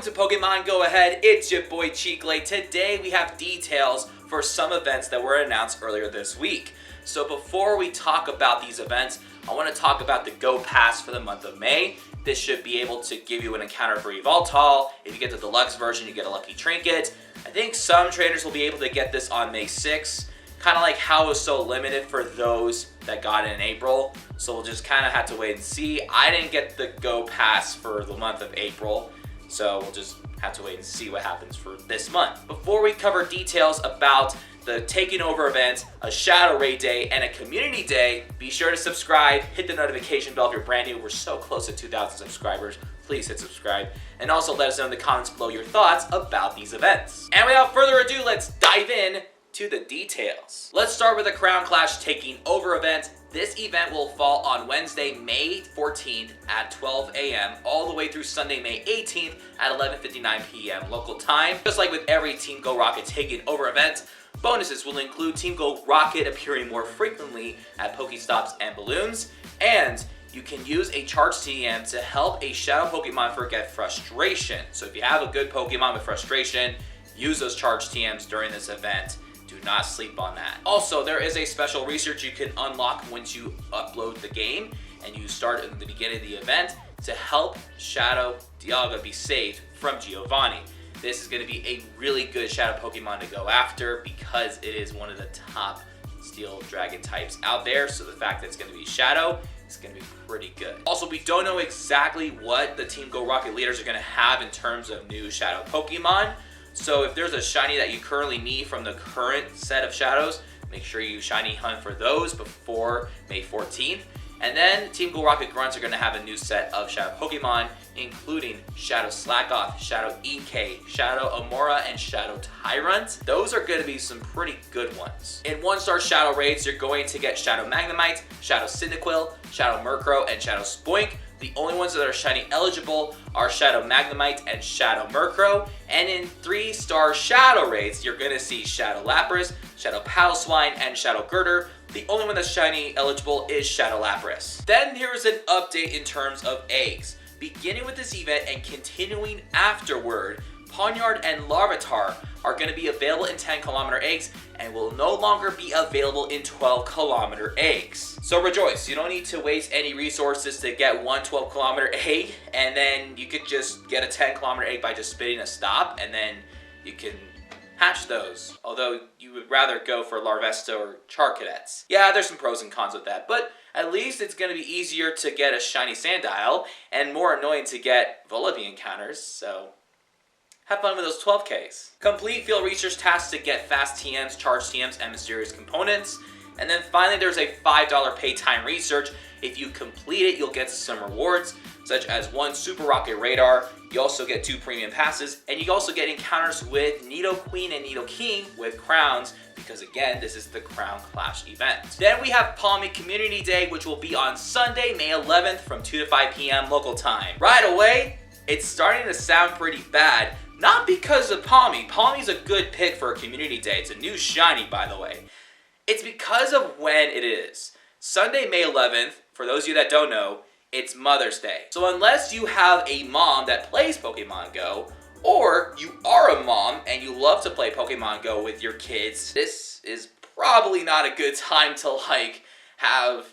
to Pokemon Go Ahead. It's your boy Cheeklate. Today we have details for some events that were announced earlier this week. So before we talk about these events, I want to talk about the Go Pass for the month of May. This should be able to give you an encounter for Evoltol. If you get the deluxe version, you get a lucky trinket. I think some trainers will be able to get this on May 6th. Kind of like how it was so limited for those that got it in April. So we'll just kind of have to wait and see. I didn't get the Go Pass for the month of April. So we'll just have to wait and see what happens for this month. Before we cover details about the Taking Over event, a Shadow Raid Day, and a Community Day, be sure to subscribe, hit the notification bell if you're brand new. We're so close to 2,000 subscribers. Please hit subscribe. And also let us know in the comments below your thoughts about these events. And without further ado, let's dive in to the details. Let's start with the Crown Clash Taking Over event. This event will fall on Wednesday, May 14th at 12 a.m. all the way through Sunday, May 18th at 11:59 p.m. local time. Just like with every Team Go Rocket Taking Over event, bonuses will include Team Go Rocket appearing more frequently at Pokestops and Balloons, and you can use a charge TM to help a Shadow Pokemon forget frustration. So if you have a good Pokemon with frustration, use those charge TMs during this event. Do not sleep on that. Also, there is a special research you can unlock once you upload the game and you start at the beginning of the event to help Shadow Dialga be saved from Giovanni. This is going to be a really good Shadow Pokemon to go after because it is one of the top Steel Dragon types out there. So the fact that it's going to be Shadow is going to be pretty good. Also, we don't know exactly what the Team Go Rocket leaders are going to have in terms of new Shadow Pokemon. So if there's a shiny that you currently need from the current set of Shadows, make sure you shiny hunt for those before May 14th. And then Team Go Rocket Grunts are going to have a new set of Shadow Pokemon, including Shadow Slackoth, Shadow EK, Shadow Amora, and Shadow Tyrant. Those are going to be some pretty good ones. In 1-star Shadow Raids, you're going to get Shadow Magnemite, Shadow Cyndaquil, Shadow Murkrow, and Shadow Spoink. The only ones that are shiny eligible are Shadow Magnemite and Shadow Murkrow. And in 3-star Shadow Raids, you're going to see Shadow Lapras, Shadow Palswine, and Shadow Girder. The only one that's shiny eligible is Shadow Lapras. Then here's an update in terms of eggs. Beginning with this event and continuing afterward, Pawniard and Larvitar are going to be available in 10-kilometer eggs and will no longer be available in 12-kilometer eggs. So rejoice, you don't need to waste any resources to get one 12-kilometer egg, and then you could just get a 10-kilometer egg by just spitting a stop, and then you can hatch those. Although you would rather go for Larvesta or Charcadets. Yeah, there's some pros and cons with that, but at least it's going to be easier to get a shiny Sandile and more annoying to get Vullaby encounters, so have fun with those 12Ks. Complete field research tasks to get fast TMs, charge TMs, and mysterious components. And then finally, there's a $5 pay time research. If you complete it, you'll get some rewards, such as 1 Super Rocket Radar. You also get 2 premium passes, and you also get encounters with Nidoqueen and Nidoking with crowns, because again, this is the Crown Clash event. Then we have Pawmi Community Day, which will be on Sunday, May 11th from 2 to 5 p.m. local time. Right away, it's starting to sound pretty bad. Not because of Pawmi. Pawmi's a good pick for a Community Day. It's a new shiny, by the way. It's because of when it is. Sunday, May 11th, for those of you that don't know, it's Mother's Day. So unless you have a mom that plays Pokemon Go, or you are a mom and you love to play Pokemon Go with your kids, this is probably not a good time to have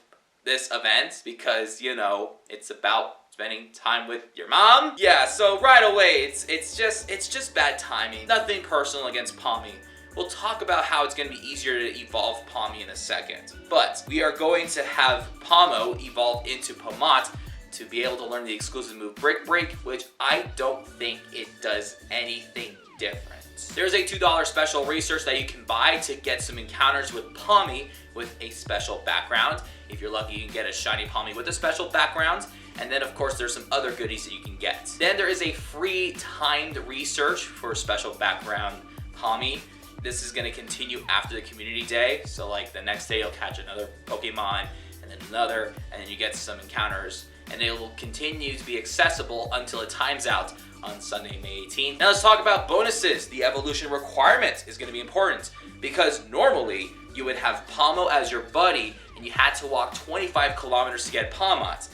this event because, you know, it's about spending time with your mom. Yeah, so right away, it's just bad timing. Nothing personal against Pawmi. We'll talk about how it's going to be easier to evolve Pawmi in a second. But we are going to have Pawmo evolve into Pawmot to be able to learn the exclusive move Brick Break, which I don't think it does anything different. There's a $2 special research that you can buy to get some encounters with Pawmi with a special background. If you're lucky, you can get a shiny Pawmi with a special background. And then, of course, there's some other goodies that you can get. Then there is a free timed research for special background Pawmi. This is going to continue after the Community Day. So, like, the next day you'll catch another Pokemon, and then another, and then you get some encounters. And they will continue to be accessible until it times out on Sunday, May 18th. Now let's talk about bonuses. The evolution requirement is going to be important because normally you would have Pawmo as your buddy and you had to walk 25 kilometers to get Pawmot.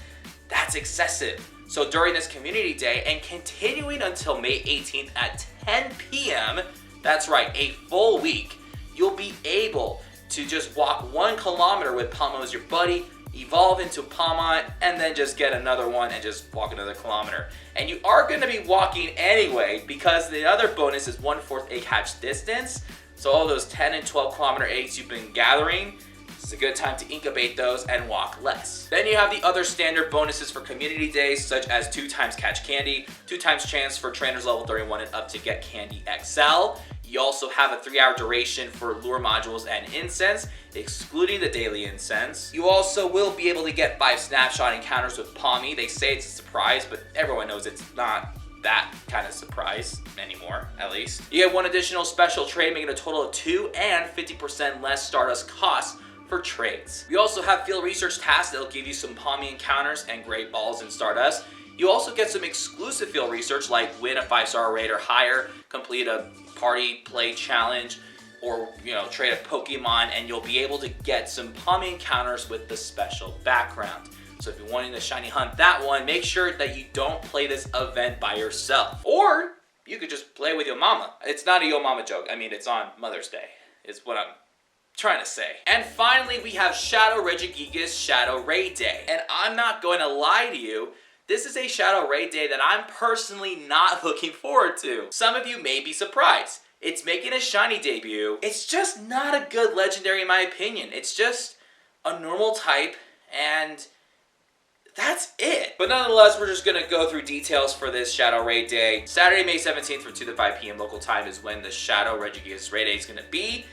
That's excessive. So during this community day and continuing until May 18th at 10 p.m., that's right, a full week, you'll be able to just walk 1 kilometer with Pawmo as your buddy, evolve into Pawmont, and then just get another one and just walk another kilometer. And you are going to be walking anyway because the other bonus is 1/4 egg hatch distance. So all those 10 and 12 kilometer eggs you've been gathering, it's a good time to incubate those and walk less. Then you have the other standard bonuses for community days, such as 2 times catch candy, 2 times chance for trainers level 31 and up to get Candy XL. You also have a 3-hour duration for lure modules and incense, excluding the daily incense. You also will be able to get 5 snapshot encounters with Pawmi. They say it's a surprise, but everyone knows it's not that kind of surprise anymore, at least. You get 1 additional special trade, making a total of 2 and 50% less Stardust costs for trades. We also have field research tasks that'll give you some Pawmi encounters and great balls in Stardust. You also get some exclusive field research like win a 5-star raid or higher, complete a party play challenge, or trade a Pokemon, and you'll be able to get some Pawmi encounters with the special background. So if you're wanting to shiny hunt that one, make sure that you don't play this event by yourself. Or you could just play with your mama. It's not a yo mama joke. I mean, it's on Mother's Day, is what I'm trying to say. And finally, we have Shadow Regigigas Shadow Raid Day. And I'm not going to lie to you, this is a Shadow Raid Day that I'm personally not looking forward to. Some of you may be surprised. It's making a shiny debut. It's just not a good legendary in my opinion. It's just a normal type, and that's it. But nonetheless, we're just gonna go through details for this Shadow Raid Day. Saturday, May 17th from 2 to 5 p.m. local time is when the Shadow Regigigas Raid Day is gonna be.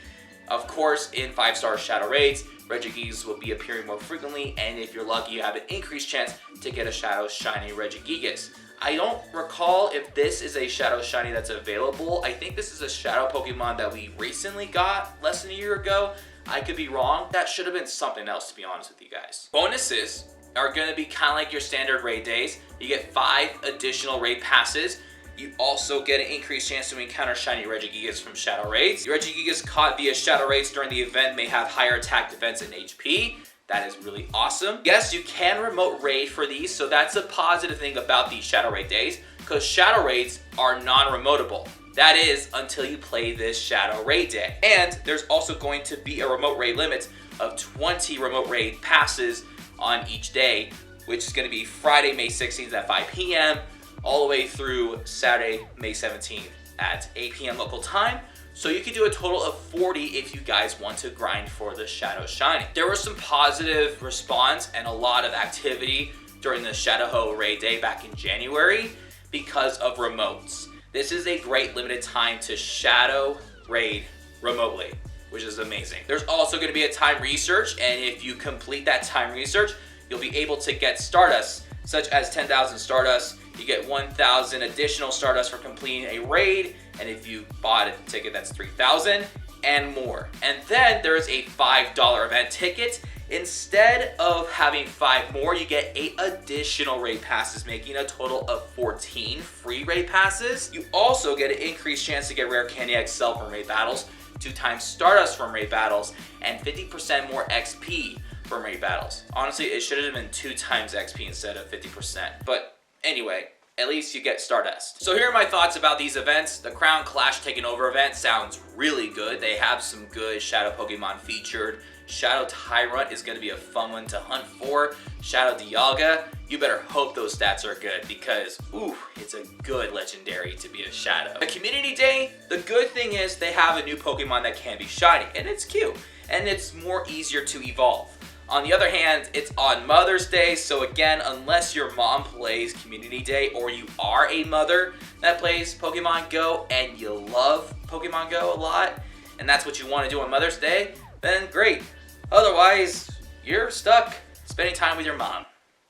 Of course, in 5-star Shadow Raids, Regigigas will be appearing more frequently, and if you're lucky, you have an increased chance to get a Shadow Shiny Regigigas. I don't recall if this is a Shadow Shiny that's available. I think this is a Shadow Pokemon that we recently got less than a year ago. I could be wrong. That should have been something else, to be honest with you guys. Bonuses are going to be kind of like your standard raid days. You get 5 additional raid passes. You also get an increased chance to encounter shiny Regigigas from Shadow Raids. Your Regigigas caught via Shadow Raids during the event may have higher attack, defense, and HP. That is really awesome. Yes, you can remote raid for these, so that's a positive thing about these Shadow Raid days, because Shadow Raids are non-remotable. That is, until you play this Shadow Raid Day. And there's also going to be a remote raid limit of 20 remote raid passes on each day, which is going to be Friday, May 16th at 5 p.m., all the way through Saturday, May 17th at 8 p.m. local time. So you could do a total of 40 if you guys want to grind for the Shadow Shiny. There was some positive response and a lot of activity during the Shadow Raid Day back in January because of remotes. This is a great limited time to Shadow Raid remotely, which is amazing. There's also going to be a time research, and if you complete that time research, you'll be able to get Stardust, such as 10,000 Stardust. You get 1,000 additional Stardust for completing a raid, and if you bought a ticket, that's 3,000 and more. And then there's a $5 event ticket. Instead of having 5 more, you get 8 additional raid passes, making a total of 14 free raid passes. You also get an increased chance to get rare Candy XL from raid battles, 2 times Stardust from raid battles, and 50% more XP from raid battles. Honestly, it should have been 2 times XP instead of 50%. But anyway, at least you get Stardust. So here are my thoughts about these events. The Crown Clash Taking Over event sounds really good. They have some good Shadow Pokemon featured. Shadow Tyrant is going to be a fun one to hunt for. Shadow Dialga, you better hope those stats are good because, ooh, it's a good legendary to be a Shadow. The Community Day, the good thing is they have a new Pokemon that can be shiny, and it's cute, and it's more easier to evolve. On the other hand, it's on Mother's Day, so again, unless your mom plays Community Day or you are a mother that plays Pokemon Go and you love Pokemon Go a lot, and that's what you want to do on Mother's Day, then great. Otherwise, you're stuck spending time with your mom,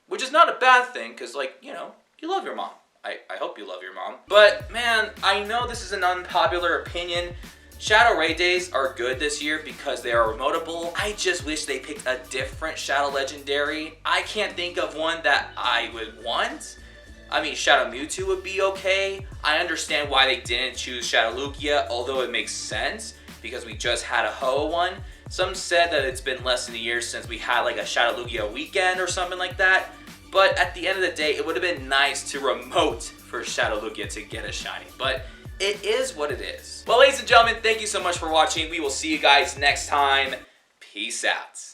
which is not a bad thing because, like, you know, you love your mom. I hope you love your mom. But man, I know this is an unpopular opinion. Shadow Raid Days are good this year because they are remotable. I just wish they picked a different Shadow Legendary. I can't think of one that I would want. I mean, Shadow Mewtwo would be okay. I understand why they didn't choose Shadow Lugia, although it makes sense because we just had a Ho one. Some said that it's been less than a year since we had like a Shadow Lugia weekend or something like that. but at the end of the day, it would have been nice to remote for Shadow Lugia to get a shiny, but it is what it is. Well, ladies and gentlemen, thank you so much for watching. We will see you guys next time. Peace out.